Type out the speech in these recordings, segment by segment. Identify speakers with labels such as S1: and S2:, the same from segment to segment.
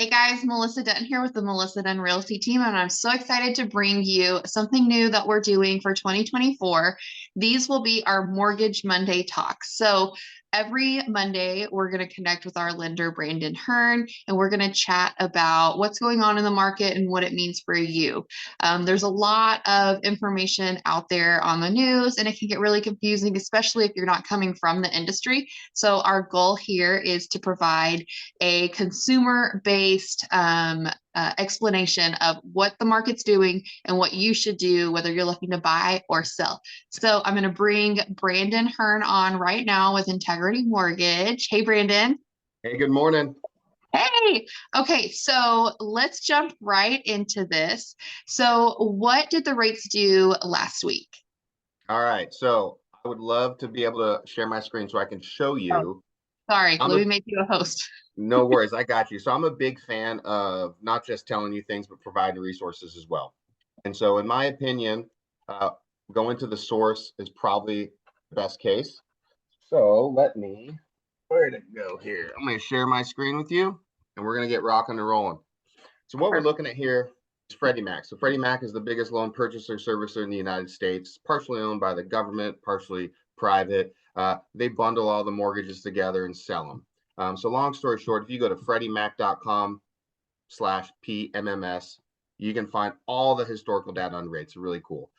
S1: Hey guys, Melissa Dunn here with the Melissa Dunn Realty team, and I'm so excited to bring you something new that we're doing for 2024. These will be our Mortgage Monday talks. So every Monday, we're going to connect with our lender, Brandon Hearn, and we're going to chat about what's going on in the market and what it means for you. There's a lot of information out there on the news, and it can get really confusing, especially if you're not coming from the industry. So our goal here is to provide a consumer-based explanation of what the market's doing and what you should do, whether you're looking to buy or sell. So I'm going to bring Brandon Hearn on right now with Integrity Mortgage. Hey, Brandon.
S2: Hey, good morning.
S1: Hey. Okay, so let's jump right into this. So what did the rates do last week?
S2: All right, so I would love to be able to share my screen so I can show
S1: Oh,
S2: you.
S1: sorry,
S2: I'm
S1: let
S2: a
S1: me make you a host.
S2: No worries, I got you. So I'm a big fan of not just telling you things, but providing resources as well. And so in my opinion, uh, going to the source is probably the best case. So where'd it go here? I'm going to share my screen with you and we're going to get rocking and rolling. So what we're
S1: Perfect.
S2: looking at here is Freddie Mac. So Freddie Mac is the biggest loan purchaser servicer in the United States, partially owned by the government, partially private. They bundle all the mortgages together and sell them. So long story short, if you go to FreddieMac.com/PMMS, you can find all the historical data on rates. Really cool.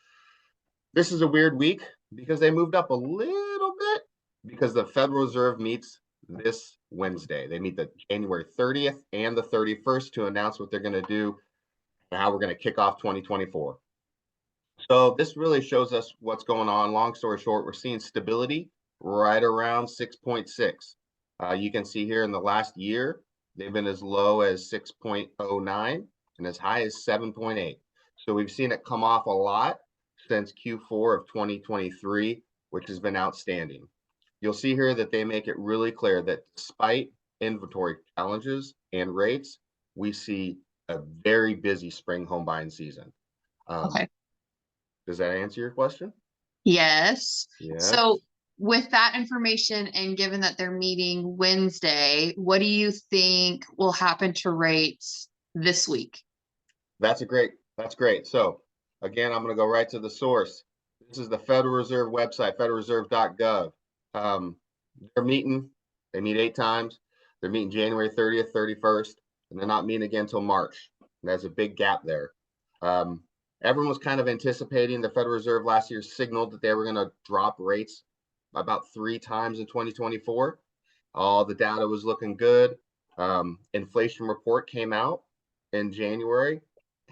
S2: This is a weird week because they moved up a little bit because the Federal Reserve meets this Wednesday. They meet the January 30th and the 31st to announce what they're going to do and how we're going to kick off 2024. So this really shows us what's going on. Long story short, we're seeing stability right around 6.6. You can see here in the last year, they've been as low as 6.09 and as high as 7.8. So we've seen it come off a lot since Q4 of 2023, which has been outstanding. You'll see here that they make it really clear that despite inventory challenges and rates, we see a very busy spring home buying season.
S1: Okay.
S2: Does that answer your question?
S1: Yes.
S2: Yes.
S1: So with that information and given that they're meeting Wednesday, what do you think will happen to rates this week?
S2: That's great. So again, I'm going to go right to the source. This is the Federal Reserve website, federalreserve.gov. Um, they're meeting, they meet 8 times. They're meeting January 30th, 31st, and they're not meeting again until March. And there's a big gap there. Um, Everyone was kind of anticipating the Federal Reserve last year signaled that they were going to drop rates about 3 times in 2024. All the data was looking good. Inflation report came out in January,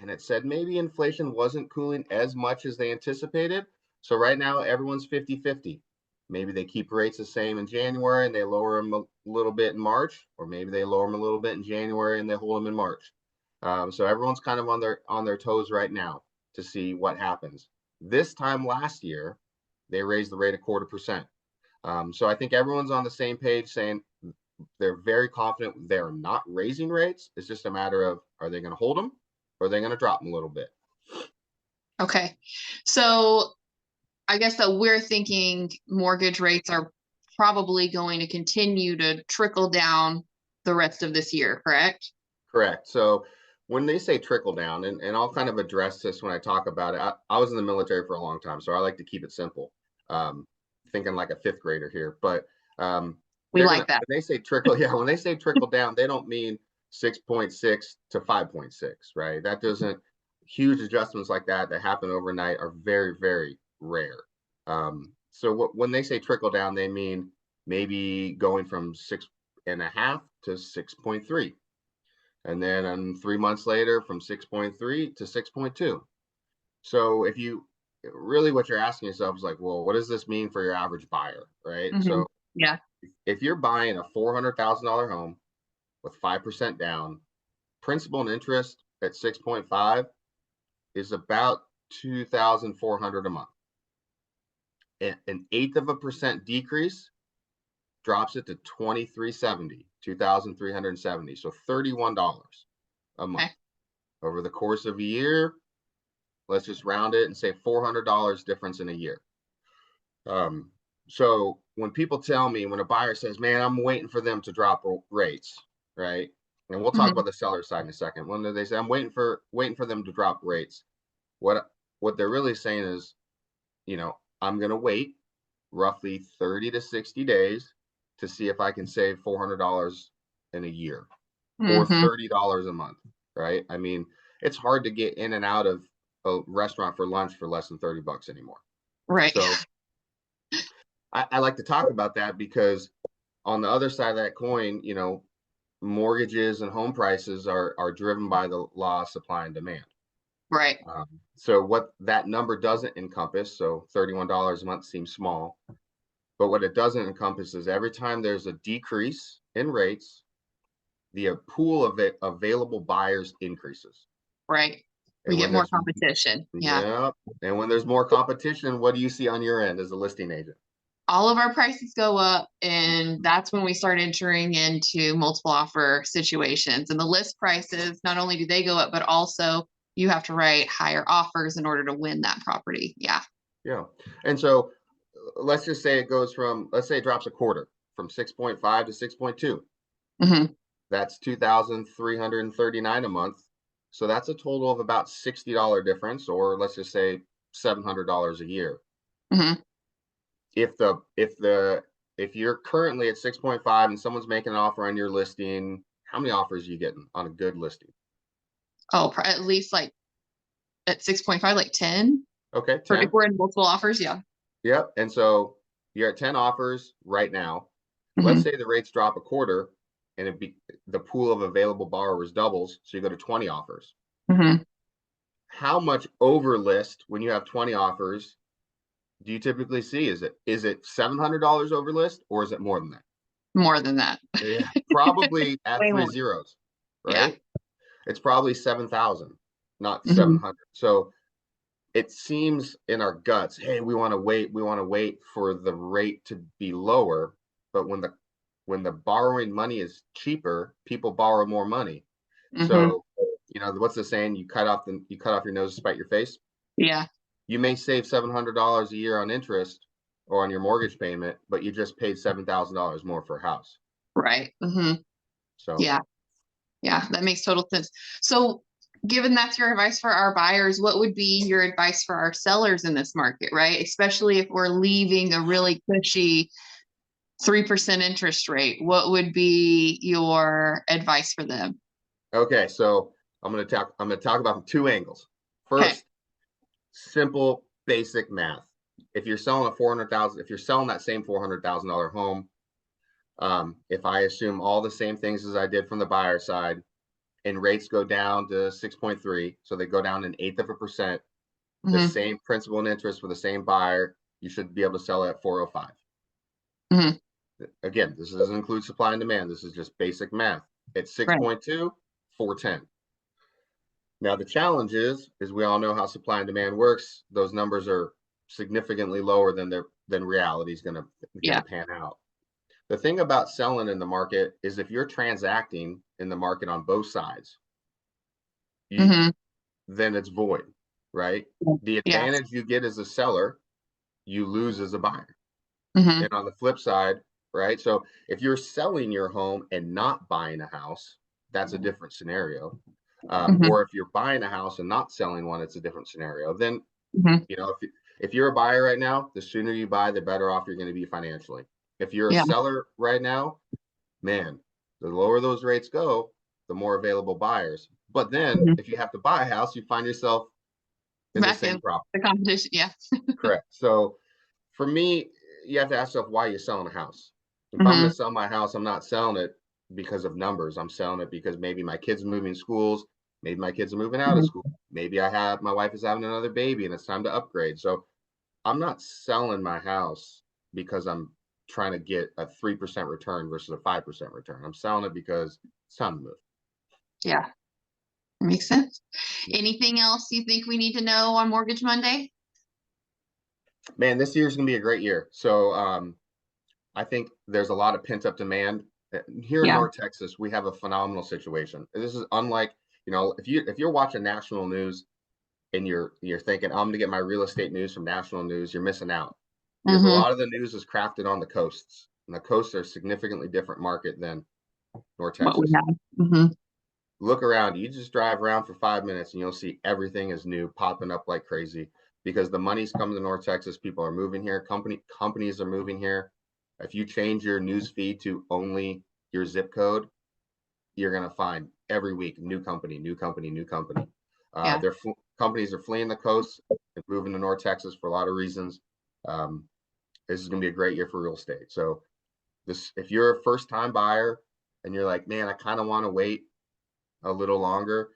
S2: and it said maybe inflation wasn't cooling as much as they anticipated. So right now, everyone's 50-50. Maybe they keep rates the same in January and they lower them a little bit in March, or maybe they lower them a little bit in January and they hold them in March. So everyone's kind of on their toes right now to see what happens. This time last year, they raised the rate 0.25%. So I think everyone's on the same page saying they're very confident they're not raising rates. It's just a matter of, are they going to hold them or are they going to drop them a little bit?
S1: Okay. So I guess that we're thinking mortgage rates are probably going to continue to trickle down the rest of this year, correct?
S2: Correct. So when they say trickle down, and I'll kind of address this when I talk about it. I was in the military for a long time, so I like to keep it simple. Um, Thinking like a fifth grader here, but
S1: We
S2: they're gonna
S1: like that.
S2: when they say trickle, yeah, when they say trickle down, they don't mean 6.6 to 5.6, right? That doesn't huge adjustments like that happen overnight are very, very rare. So when they say trickle down, they mean maybe going from 6.5 to 6.3 and then 3 months later from 6.3 to 6.2. So if you really what you're asking yourself is like, well, what does this mean for your average buyer, right?
S1: Hmm.
S2: So
S1: Yeah.
S2: if you're buying a $400,000 home with 5% down, principal and interest at 6.5 is about 2,400 a month. An eighth of a percent decrease drops it to 2370, 2,370. So $31 a month.
S1: Okay.
S2: Over the course of a year, let's just round it and say $400 difference in a year. So when people tell me, when a buyer says, man, I'm waiting for them to drop rates, right? and we'll talk
S1: Mhm.
S2: about the seller side in a second. When they say I'm waiting for them to drop rates, what they're really saying is, I'm gonna wait roughly 30 to 60 days to see if I can save $400 in a year or
S1: Mhm.
S2: $30 a month, right? I mean, it's hard to get in and out of a restaurant for lunch for less than 30 bucks anymore.
S1: Right.
S2: So I like to talk about that because on the other side of that coin, mortgages and home prices are driven by the law of supply and demand.
S1: Right.
S2: So what that number doesn't encompass, so $31 a month seems small, but what it doesn't encompass is every time there's a decrease in rates, the pool of available buyers increases.
S1: Right. We
S2: And
S1: get
S2: when
S1: more
S2: there's
S1: competition. Yeah.
S2: yeah, and when there's more competition, what do you see on your end as a listing agent?
S1: All of our prices go up, and that's when we start entering into multiple offer situations. And the list prices, not only do they go up, but also you have to write higher offers in order to win that property. Yeah.
S2: Yeah. And so let's just say let's say it drops a quarter from 6.5 to 6.2.
S1: Hmm.
S2: That's 2,339 a month. So that's a total of about $60 difference, or let's just say $700 a year.
S1: Hmm.
S2: If you're currently at 6.5 and someone's making an offer on your listing, how many offers are you getting on a good listing?
S1: Oh, at least like at 6.5, like 10
S2: Okay,
S1: for if
S2: 10.
S1: we're in multiple offers. Yeah.
S2: Yep. And so you're at 10 offers right now. Let's
S1: Hmm.
S2: say the rates drop a quarter and the pool of available borrowers doubles. So you go to 20 offers.
S1: Hmm.
S2: How much over list when you have 20 offers do you typically see? Is it $700 over list or is it more than that?
S1: More than that.
S2: Yeah, probably at
S1: Way
S2: three
S1: more.
S2: zeros,
S1: Yeah.
S2: right? It's probably 7,000, not
S1: Hmm.
S2: 700. So it seems in our guts, hey, we want to wait for the rate to be lower. But when the borrowing money is cheaper, people borrow more money.
S1: Hmm.
S2: So, what's the saying? You cut off your nose to spite your face.
S1: Yeah.
S2: You may save $700 a year on interest or on your mortgage payment, but you just paid $7,000 more for a house.
S1: Right. Hmm.
S2: So,
S1: Yeah. Yeah. That makes total sense. So, given that's your advice for our buyers, what would be your advice for our sellers in this market, right? Especially if we're leaving a really cushy 3% interest rate, what would be your advice for them?
S2: okay, so I'm going to talk about from two angles.
S1: Okay.
S2: First, simple basic math. If you're selling if you're selling that same $400,000 home, if I assume all the same things as I did from the buyer side, and rates go down to 6.3, so they go down an eighth of a percent, the
S1: Hmm.
S2: same principal and interest for the same buyer, you should be able to sell it at 405.
S1: Hmm.
S2: Again, this doesn't include supply and demand. This is just basic math. At
S1: Right.
S2: 6.2, 410. Now the challenge is we all know how supply and demand works. Those numbers are significantly lower than reality is gonna
S1: Yeah.
S2: pan out. The thing about selling in the market is if you're transacting in the market on both sides, you
S1: Hmm.
S2: then it's void, right? The
S1: Yeah.
S2: advantage you get as a seller, you lose as a buyer.
S1: Hmm.
S2: And on the flip side, right? So if you're selling your home and not buying a house, that's a different scenario.
S1: Hmm.
S2: Or if you're buying a house and not selling one, it's a different scenario. Then,
S1: Hmm.
S2: if you're a buyer right now, the sooner you buy, the better off you're going to be financially. If you're a
S1: Yeah.
S2: seller right now, man, the lower those rates go, the more available buyers. But then
S1: Hmm.
S2: if you have to buy a house, you find yourself in the
S1: Back
S2: same
S1: in
S2: problem.
S1: the competition. Yeah.
S2: Correct. So for me, you have to ask yourself why you're selling a house. If I'm going
S1: Hmm.
S2: to sell my house, I'm not selling it because of numbers. I'm selling it because maybe my kids are moving schools, maybe my kids are moving out of
S1: Hmm.
S2: school, maybe my wife is having another baby and it's time to upgrade. So I'm not selling my house because I'm trying to get a 3% return versus a 5% return. I'm selling it because it's time to move.
S1: Yeah. Makes sense. Anything else you think we need to know on Mortgage Monday?
S2: Man, this year's gonna be a great year. So I think there's a lot of pent up demand. Here in
S1: Yeah.
S2: North Texas, we have a phenomenal situation. This is unlike, if you're watching national news and you're thinking, I'm gonna get my real estate news from national news, you're missing out. Because a
S1: Hmm.
S2: lot of the news is crafted on the coasts. And the coasts are a significantly different market than North
S1: What we
S2: Texas.
S1: have. Hmm.
S2: look around. You just drive around for 5 minutes and you'll see everything is new, popping up like crazy because the money's coming to North Texas. People are moving here. Companies are moving here. If you change your news feed to only your zip code, you're going to find every week new company, new company, new company.
S1: Yeah.
S2: Companies are fleeing the coast and moving to North Texas for a lot of reasons. This is going to be a great year for real estate. So if you're a first time buyer and you're like, man, I kind of want to wait a little longer.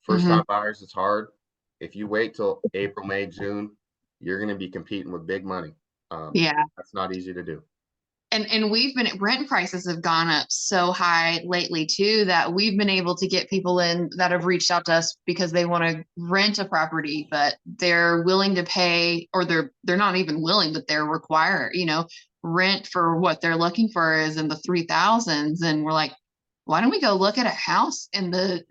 S2: First time buyers, it's hard. If you wait till April, May, June, you're going to be competing with big money.
S1: Yeah.
S2: That's not easy to do.
S1: And rent prices have gone up so high lately too, that we've been able to get people in that have reached out to us because they want to rent a property, but they're willing to pay, or they're not even willing, but they're required, rent for what they're looking for is in the 3,000s. And we're like, why don't we go look at a house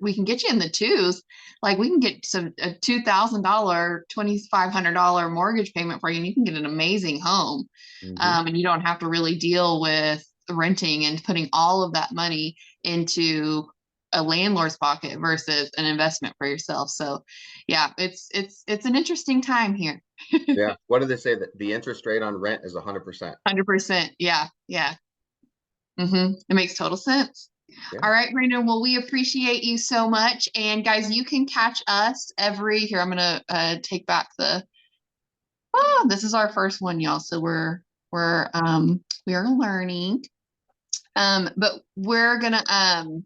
S1: we can get you in the twos. Like we can get a $2,000, $2,500 mortgage payment for you, and you can get an amazing home. And you don't have to really deal with renting and putting all of that money into a landlord's pocket versus an investment for yourself. So yeah, it's an interesting time here.
S2: Yeah. What do they say that the interest rate on rent is 100%?
S1: 100%. Yeah. Yeah. It makes total sense.
S2: Yeah.
S1: All right, Brandon. Well, we appreciate you so much. And guys, you can catch us here. I'm going to take back this is our first one, y'all. So we are learning. But we're going to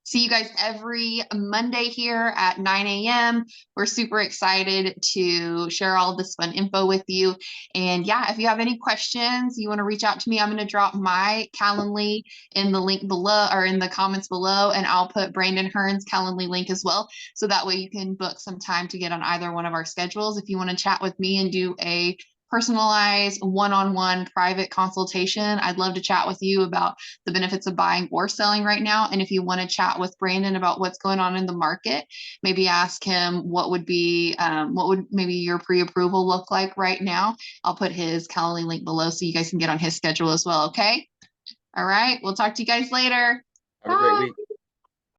S1: see you guys every Monday here at 9 a.m. We're super excited to share all this fun info with you. And yeah, if you have any questions, you want to reach out to me, I'm going to drop my Calendly in the link below, or in the comments below, and I'll put Brandon Hearn's Calendly link as well. So that way you can book some time to get on either one of our schedules. If you want to chat with me and do a personalized one-on-one private consultation, I'd love to chat with you about the benefits of buying or selling right now. And if you want to chat with Brandon about what's going on in the market, maybe ask him what would maybe your pre-approval look like right now. I'll put his Calendly link below so you guys can get on his schedule as well. Okay. All right. We'll talk to you guys later.
S2: Have a great week.